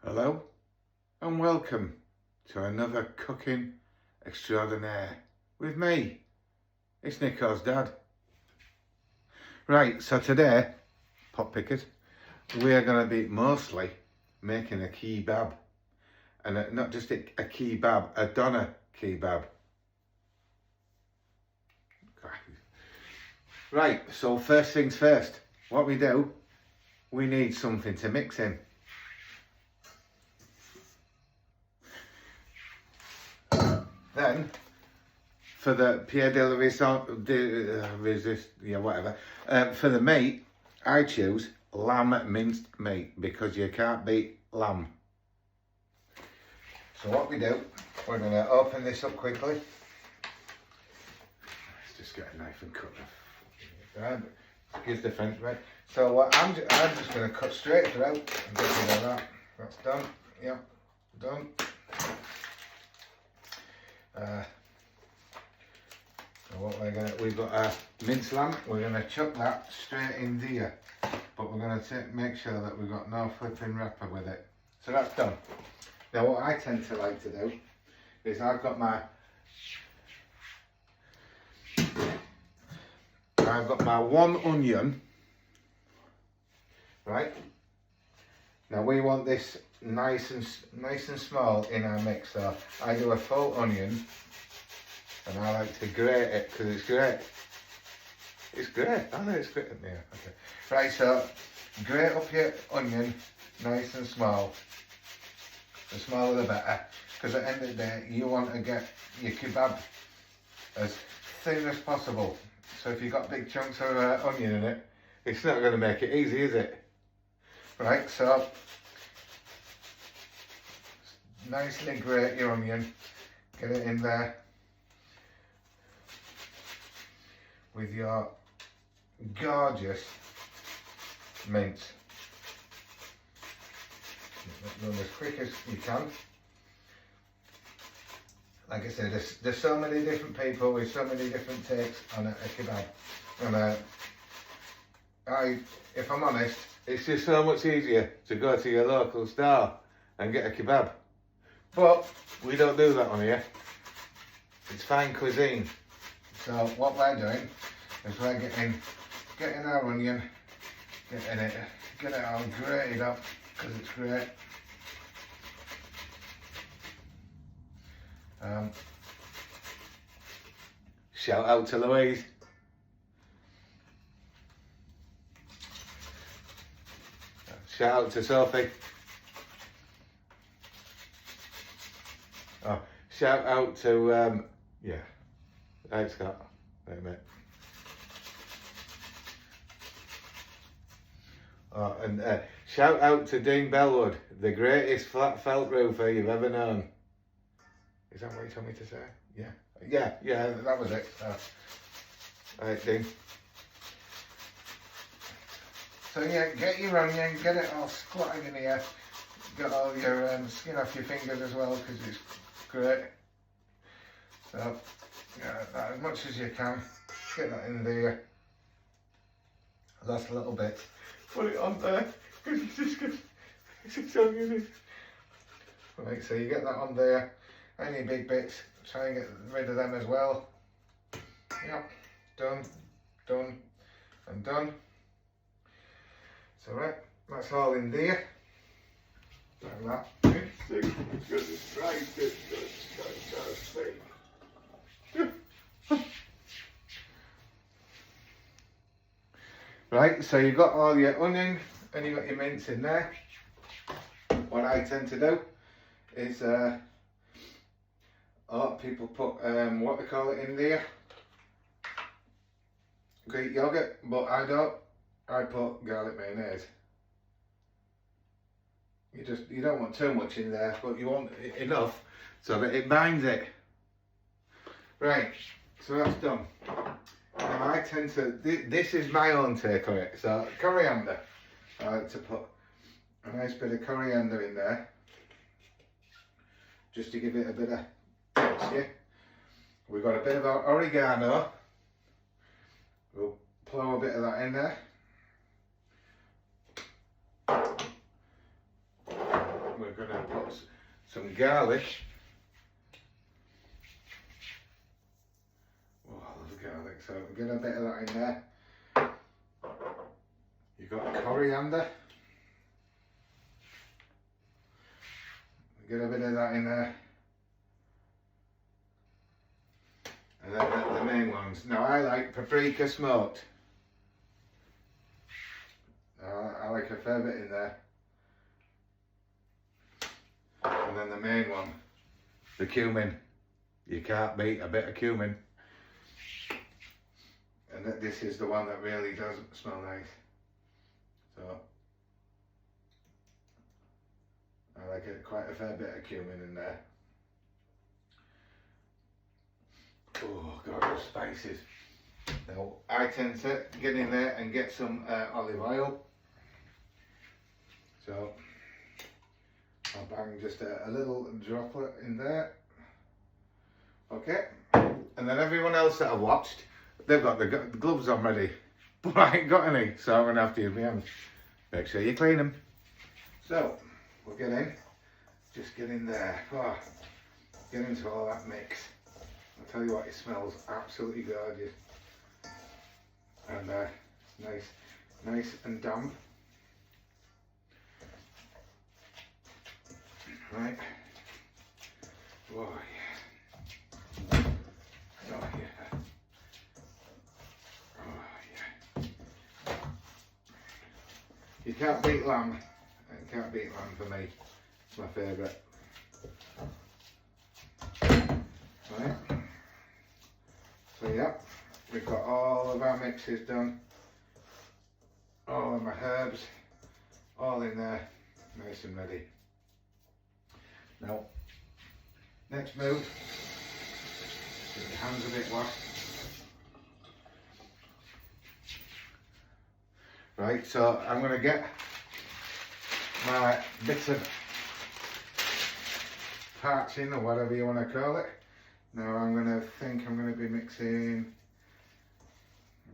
Hello and welcome to another cooking extraordinaire with me. It's Nico's dad. Right, so today, pot pickers, we are going to be mostly making a kebab. And not just a kebab, a doner kebab. Right, so first things first, what we do, we need something to mix in. Then, for the pied de la resist, whatever, for the meat, I choose lamb minced meat because you can't beat lamb. So what we do, we're going to open this up quickly. Let's just get a knife and cut it. Excuse the French, right? So I'm just going to cut straight through and get rid of that. That's done. Yeah, done. So what we've got a minced lamb. We're going to chuck that straight in there, but we're going to make sure that we've got no flipping wrapper with it. So that's done. Now what I tend to like to do is I've got my one onion, right? Now we want this nice and small in our mix, so I do a full onion and I like to grate it because it's great. It's great. I know it's great. Yeah, okay. Right, so grate up your onion nice and small. The smaller the better, because at the end of the day you want to get your kebab as thin as possible. So if you've got big chunks of onion in it, it's not going to make it easy, is it? Right, so nicely grate your onion, get it in there with your gorgeous mince. Run as quick as you can. Like I said, there's so many different people with so many different takes on a kebab, and if I'm honest, it's just so much easier to go to your local store and get a kebab. But we don't do that on here. It's fine cuisine. So what we're doing is we're getting our onion, get it all grated up because it's great. Shout out to Louise. Shout out to Sophie. Oh, shout out to yeah. Hey Scott. Wait a minute. Oh, and shout out to Dean Bellwood, the greatest flat felt roofer you've ever known. Is that what you told me to say? Yeah, that was it. Alright, Dean. So yeah, get your onion, get it all squatting in here. Get all your skin off your fingers as well, because it's great. So, yeah, that as much as you can. Get that in there. Last little bit. Put it on there, because it's just onion. Right, so you get that on there. Any big bits, try and get rid of them as well. Yep, done, and done. So right, that's all in there. Like that. Right, so you've got all your onion and you've got your mince in there. What I tend to do is a lot of people put what they call it in there, Greek yogurt, but I don't. I put garlic mayonnaise. You don't want too much in there, but you want enough so that it binds it. Right, so that's done. Now I tend to, this is my own take on it. So coriander, I like to put a nice bit of coriander in there, just to give it a bit of texture. We've got a bit of oregano. We'll plow a bit of that in there. we're going to put some garlic. Oh, I love garlic, so we're going to get a bit of that in there. You've got coriander. Get a bit of that in there. And then the main ones. Now I like paprika smoked. I like a fair bit in there. And then the main one, the cumin. You can't beat a bit of cumin. And this is the one that really does smell nice. So I like it, quite a fair bit of cumin in there. Oh God, those spices. Now I tend to get in there and get some olive oil. So I'll bang just a little droplet in there. Okay, and then everyone else that I've watched, they've got the gloves on ready, but I ain't got any, so I'm gonna have to use my hands. Make sure you clean them. So we'll get in, just get in there. Oh, get into all that mix. I'll tell you what, it smells absolutely gorgeous, and nice and damp. Right. Oh yeah. Oh yeah. Oh yeah. You can't beat lamb. You can't beat lamb for me. It's my favourite. Right. So yeah, we've got all of our mixes done. All of my herbs, all in there, nice and ready. Now, next move, get your hands a bit washed. Right, so I'm going to get my bits of parts in, or whatever you want to call it. Now I'm going to be mixing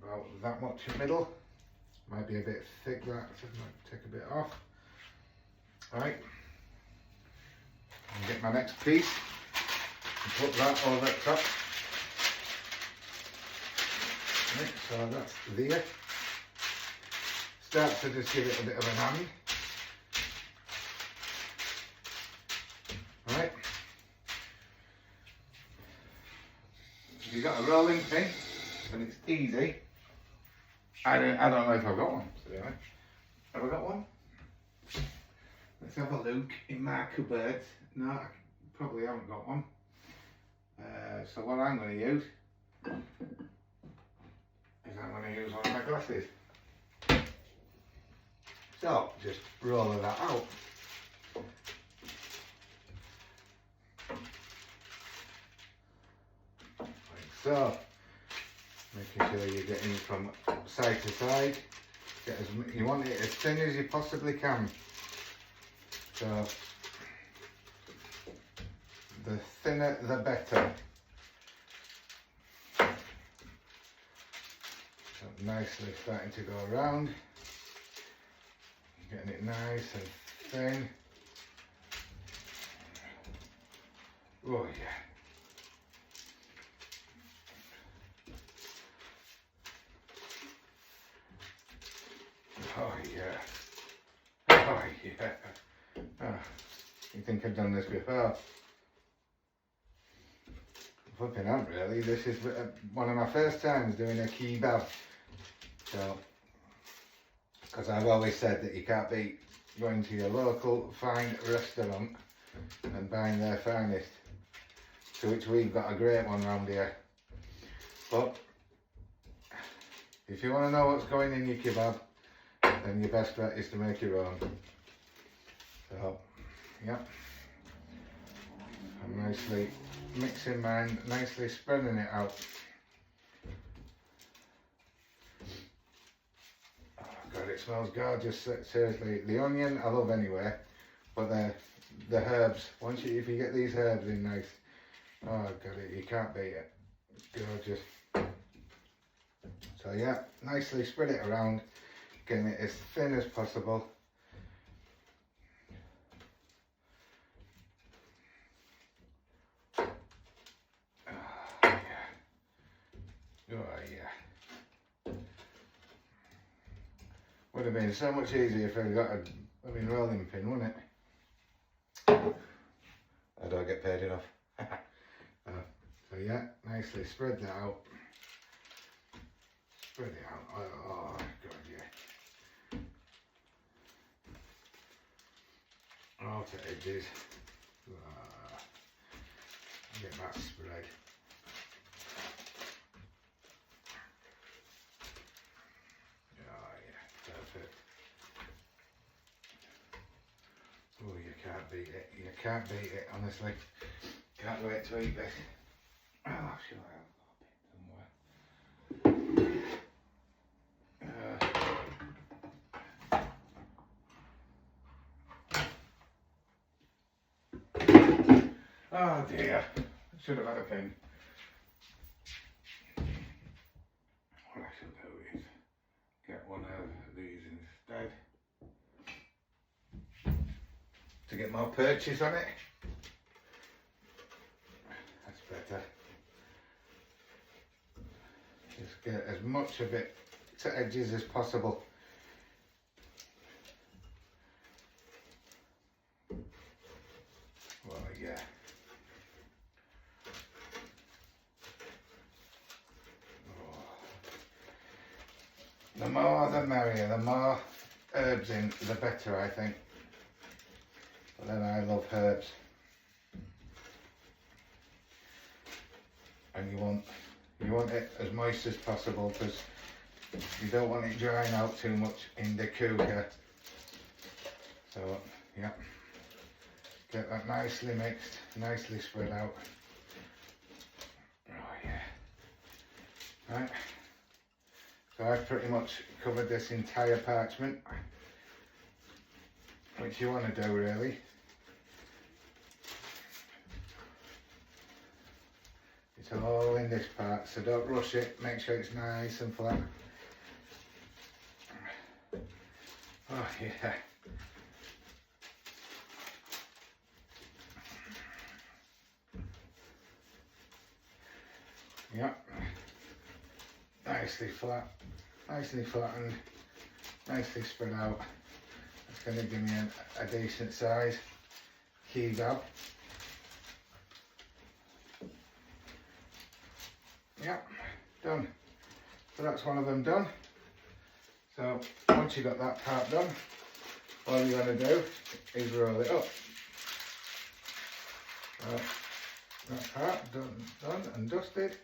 about that much in the middle. Might be a bit thick, that, so I might take a bit off. Right. And get my next piece and put that over the top. Right, so that's there. Start to just give it a bit of an hand. Right. You've got a rolling pin, and it's easy. I don't know if I've got one, to be honest. Have I got one? Let's have a look in my cupboard. No, I probably haven't got one. So what I'm going to use is I'm going to use one of my glasses. So just roll that out. Like so. Making sure you're getting from side to side. You want it as thin as you possibly can. So the thinner the better. So nicely starting to go around. Getting it nice and thin. Oh yeah. Oh yeah. Oh yeah. Oh, you think I've done this before? Flipping out really. This is one of my first times doing a kebab. So, because I've always said that you can't beat going to your local fine restaurant and buying their finest. To which we've got a great one round here. But if you want to know what's going in your kebab, then your best bet is to make your own. So, yeah. I'm nicely mixing mine, nicely spreading it out. Oh God, it smells gorgeous, seriously. The onion I love anyway, but the herbs, if you get these herbs in nice, oh God, you can't beat it. It's gorgeous. So yeah, nicely spread it around, getting it as thin as possible. Would have been so much easier if I'd got a rolling pin, wouldn't it? I don't get paid enough. So yeah, nicely spread that out. Spread it out. Oh god, yeah. All to edges. Get that spread. Oh yeah, perfect. Oh, you can't beat it. You can't beat it, honestly. Can't wait to eat this. Oh, sure I have a bit somewhere. Oh dear. Should have had a pin. What I should do is get one of these instead to get more purchase on it. That's better. Just get as much of it to edges as possible. Well, yeah. The more the merrier, the more herbs in, the better, I think. But then I love herbs. And you want it as moist as possible because you don't want it drying out too much in the cooker. So, yeah. Get that nicely mixed, nicely spread out. Oh yeah. Right. So I've pretty much covered this entire parchment, which you want to do really. It's all in this part, so don't rush it, make sure it's nice and flat. Oh yeah. Yep. Nicely flattened, nicely spread out. It's going to give me a decent size kebab. Yep, done. So that's one of them done. So once you've got that part done, all you're going to do is roll it up. So that part done and dusted.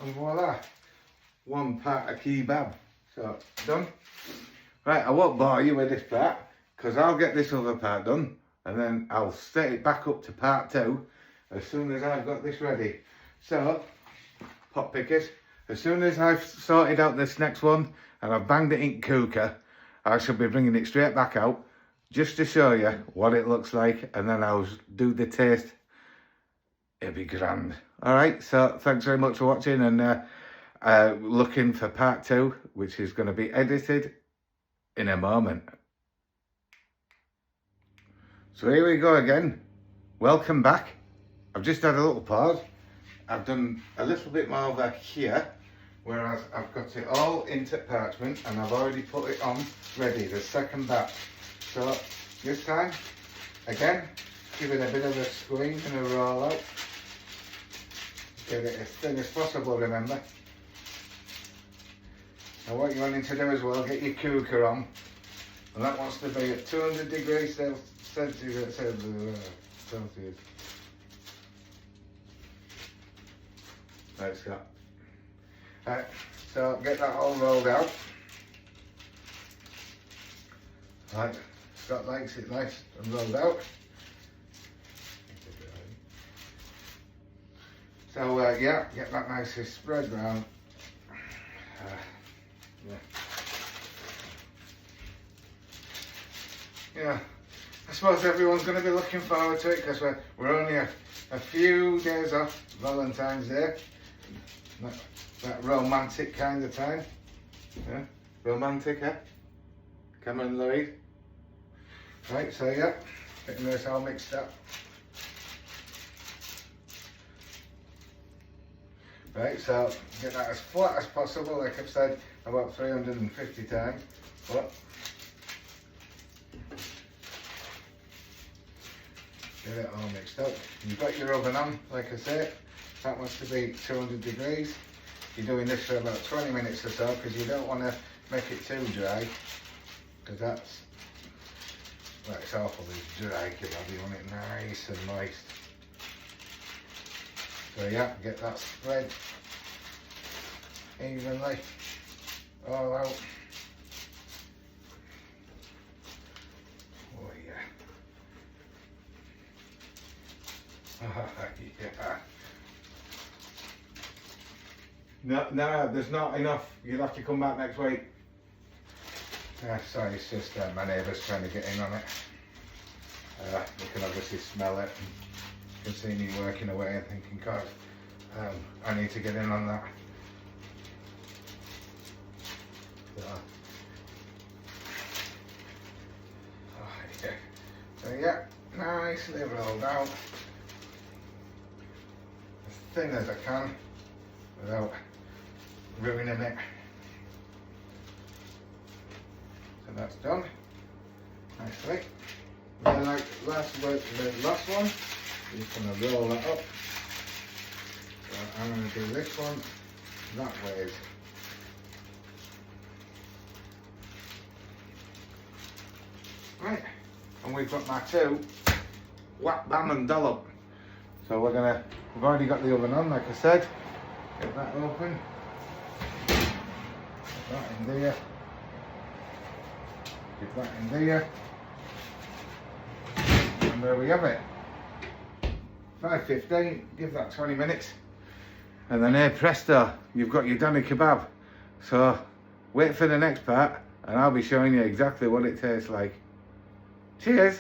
And voila, one part of kebab. So, done. Right, I won't bore you with this part, because I'll get this other part done, and then I'll set it back up to part 2, as soon as I've got this ready. So, pot pickers, as soon as I've sorted out this next one, and I've banged it in cooker, I shall be bringing it straight back out, just to show you what it looks like, and then I'll do the taste. It'll be grand. Alright, so thanks very much for watching, and looking for part 2, which is going to be edited in a moment. So here we go again. Welcome back. I've just had a little pause. I've done a little bit more over here, whereas I've got it all into parchment and I've already put it on ready, the second batch. So this time, again, give it a bit of a squeeze and a roll out. Get it as thin as possible, remember. Now what you want to do as well, get your cooker on. And that wants to be at 200 degrees Celsius. Let's go. Right, so get that all rolled out. Right, Scott likes it nice and rolled out. So yeah, get that nicely spread round. Yeah, I suppose everyone's going to be looking forward to it because we're only a few days off Valentine's Day. That romantic kind of time. Yeah, romantic, eh? Cameron Lloyd. Right, so yeah, getting this all mixed up. Right, so get that as flat as possible, like I've said about 350 times. But get it all mixed up. You've got your oven on, like I said. That wants to be 200 degrees. You're doing this for about 20 minutes or so because you don't want to make it too dry. Because that's, well, it's awfully dry kebab. You want it nice and moist. So yeah, get that spread evenly all out. Oh yeah. Oh yeah. No, there's not enough. You'll have to come back next week. Sorry, it's just my neighbour's trying to get in on it. You can obviously smell it. You can see me working away and thinking, God, I need to get in on that. So yeah, nicely rolled out. As thin as I can without ruining it. So that's done nicely. Then like the last one, you're just going to roll that up. So I'm going to do this one that way. Right, and we've got my two whap, bam and dollop. So we've already got the oven on, like I said. Get that open. Put that in there. Get that in there. And there we have it. 5:15, give that 20 minutes. And then here, presto, you've got your doner kebab. So wait for the next part and I'll be showing you exactly what it tastes like. Cheers!